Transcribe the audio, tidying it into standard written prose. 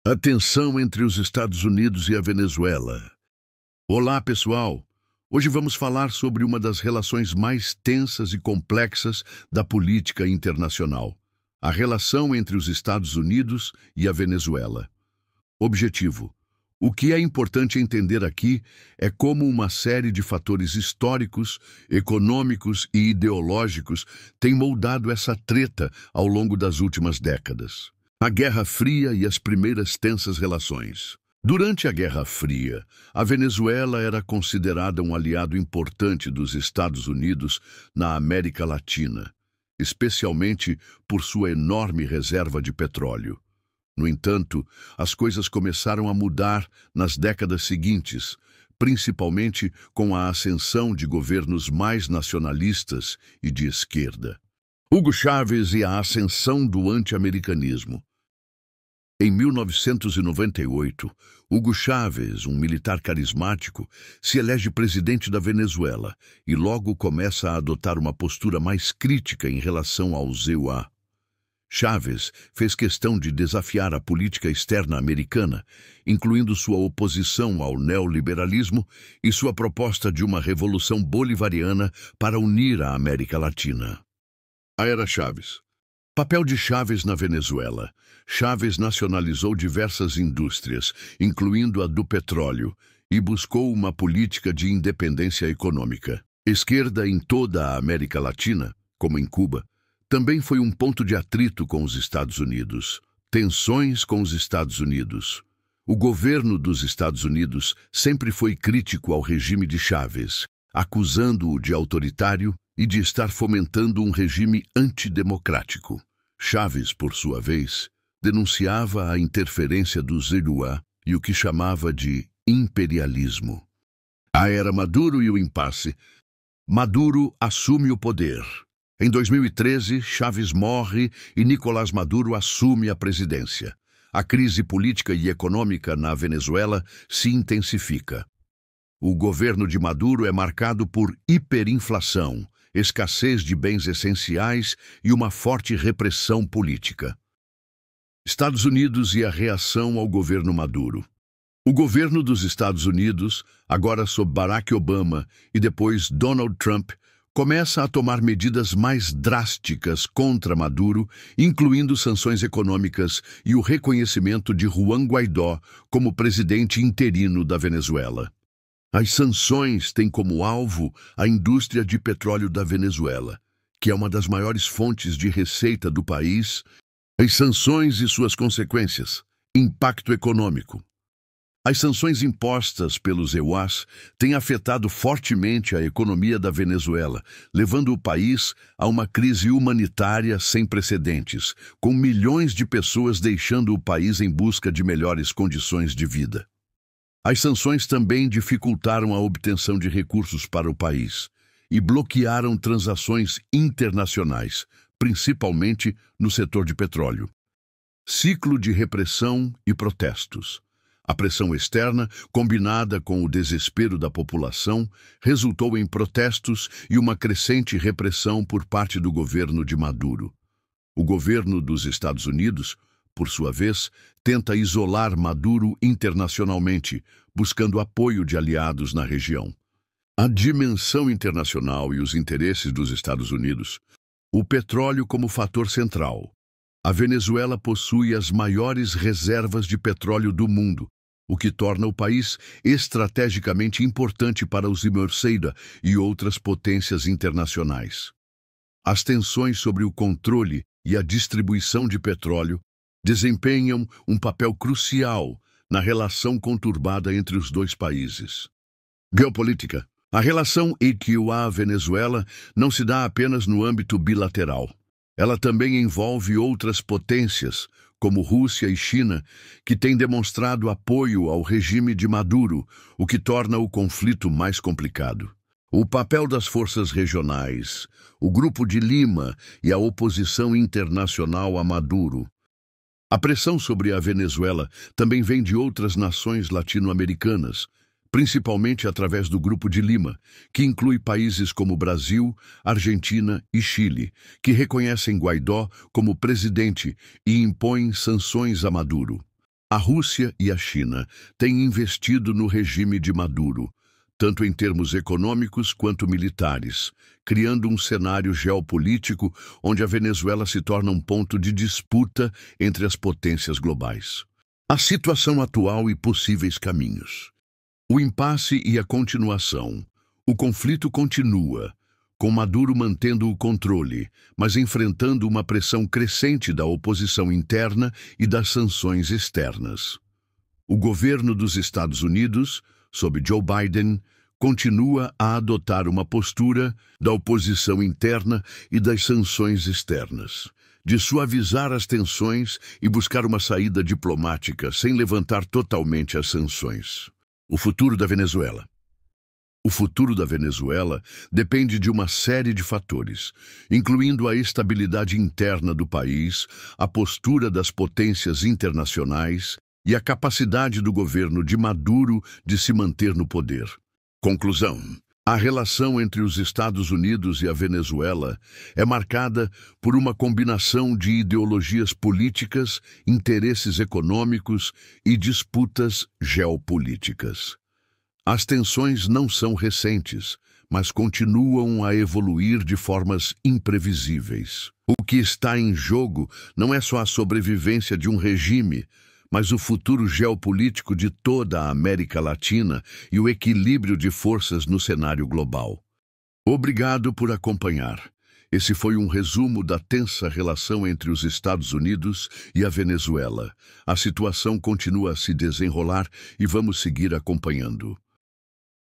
A tensão entre os Estados Unidos e a Venezuela. Olá, pessoal! Hoje vamos falar sobre uma das relações mais tensas e complexas da política internacional: a relação entre os Estados Unidos e a Venezuela. Objetivo: o que é importante entender aqui é como uma série de fatores históricos, econômicos e ideológicos tem moldado essa treta ao longo das últimas décadas. A Guerra Fria e as primeiras tensas relações. Durante a Guerra Fria, a Venezuela era considerada um aliado importante dos Estados Unidos na América Latina, especialmente por sua enorme reserva de petróleo. No entanto, as coisas começaram a mudar nas décadas seguintes, principalmente com a ascensão de governos mais nacionalistas e de esquerda. Hugo Chávez e a ascensão do anti-americanismo. Em 1998, Hugo Chávez, um militar carismático, se elege presidente da Venezuela e logo começa a adotar uma postura mais crítica em relação aos EUA. Chávez fez questão de desafiar a política externa americana, incluindo sua oposição ao neoliberalismo e sua proposta de uma revolução bolivariana para unir a América Latina. A Era Chávez. Papel de Chávez na Venezuela. Chávez nacionalizou diversas indústrias, incluindo a do petróleo, e buscou uma política de independência econômica. Esquerda em toda a América Latina, como em Cuba, também foi um ponto de atrito com os Estados Unidos. Tensões com os Estados Unidos. O governo dos Estados Unidos sempre foi crítico ao regime de Chávez, acusando-o de autoritário e de estar fomentando um regime antidemocrático. Chávez, por sua vez, denunciava a interferência dos EUA e o que chamava de imperialismo. A era Maduro e o impasse. Maduro assume o poder. Em 2013, Chávez morre e Nicolás Maduro assume a presidência. A crise política e econômica na Venezuela se intensifica. O governo de Maduro é marcado por hiperinflação, escassez de bens essenciais e uma forte repressão política. Estados Unidos e a reação ao governo Maduro. O governo dos Estados Unidos, agora sob Barack Obama e depois Donald Trump, começa a tomar medidas mais drásticas contra Maduro, incluindo sanções econômicas e o reconhecimento de Juan Guaidó como presidente interino da Venezuela. As sanções têm como alvo a indústria de petróleo da Venezuela, que é uma das maiores fontes de receita do país. As sanções e suas consequências. Impacto econômico. As sanções impostas pelos EUAs têm afetado fortemente a economia da Venezuela, levando o país a uma crise humanitária sem precedentes, com milhões de pessoas deixando o país em busca de melhores condições de vida. As sanções também dificultaram a obtenção de recursos para o país e bloquearam transações internacionais, principalmente no setor de petróleo. Ciclo de repressão e protestos. A pressão externa, combinada com o desespero da população, resultou em protestos e uma crescente repressão por parte do governo de Maduro. O governo dos Estados Unidos, por sua vez, tenta isolar Maduro internacionalmente, buscando apoio de aliados na região. A dimensão internacional e os interesses dos Estados Unidos. O petróleo como fator central. A Venezuela possui as maiores reservas de petróleo do mundo, o que torna o país estrategicamente importante para os Emirados e outras potências internacionais. As tensões sobre o controle e a distribuição de petróleo desempenham um papel crucial na relação conturbada entre os dois países. Geopolítica. A relação entre a Venezuela não se dá apenas no âmbito bilateral. Ela também envolve outras potências, como Rússia e China, que têm demonstrado apoio ao regime de Maduro, o que torna o conflito mais complicado. O papel das forças regionais, o Grupo de Lima e a oposição internacional a Maduro. A pressão sobre a Venezuela também vem de outras nações latino-americanas, principalmente através do Grupo de Lima, que inclui países como Brasil, Argentina e Chile, que reconhecem Guaidó como presidente e impõem sanções a Maduro. A Rússia e a China têm investido no regime de Maduro, tanto em termos econômicos quanto militares, criando um cenário geopolítico onde a Venezuela se torna um ponto de disputa entre as potências globais. A situação atual e possíveis caminhos. O impasse e a continuação. O conflito continua, com Maduro mantendo o controle, mas enfrentando uma pressão crescente da oposição interna e das sanções externas. O governo dos Estados Unidos, sob Joe Biden, continua a adotar uma postura da oposição interna e das sanções externas, de suavizar as tensões e buscar uma saída diplomática sem levantar totalmente as sanções. O futuro da Venezuela. O futuro da Venezuela depende de uma série de fatores, incluindo a estabilidade interna do país, a postura das potências internacionais e a capacidade do governo de Maduro de se manter no poder. Conclusão. A relação entre os Estados Unidos e a Venezuela é marcada por uma combinação de ideologias políticas, interesses econômicos e disputas geopolíticas. As tensões não são recentes, mas continuam a evoluir de formas imprevisíveis. O que está em jogo não é só a sobrevivência de um regime, mas o futuro geopolítico de toda a América Latina e o equilíbrio de forças no cenário global. Obrigado por acompanhar. Esse foi um resumo da tensa relação entre os Estados Unidos e a Venezuela. A situação continua a se desenrolar e vamos seguir acompanhando.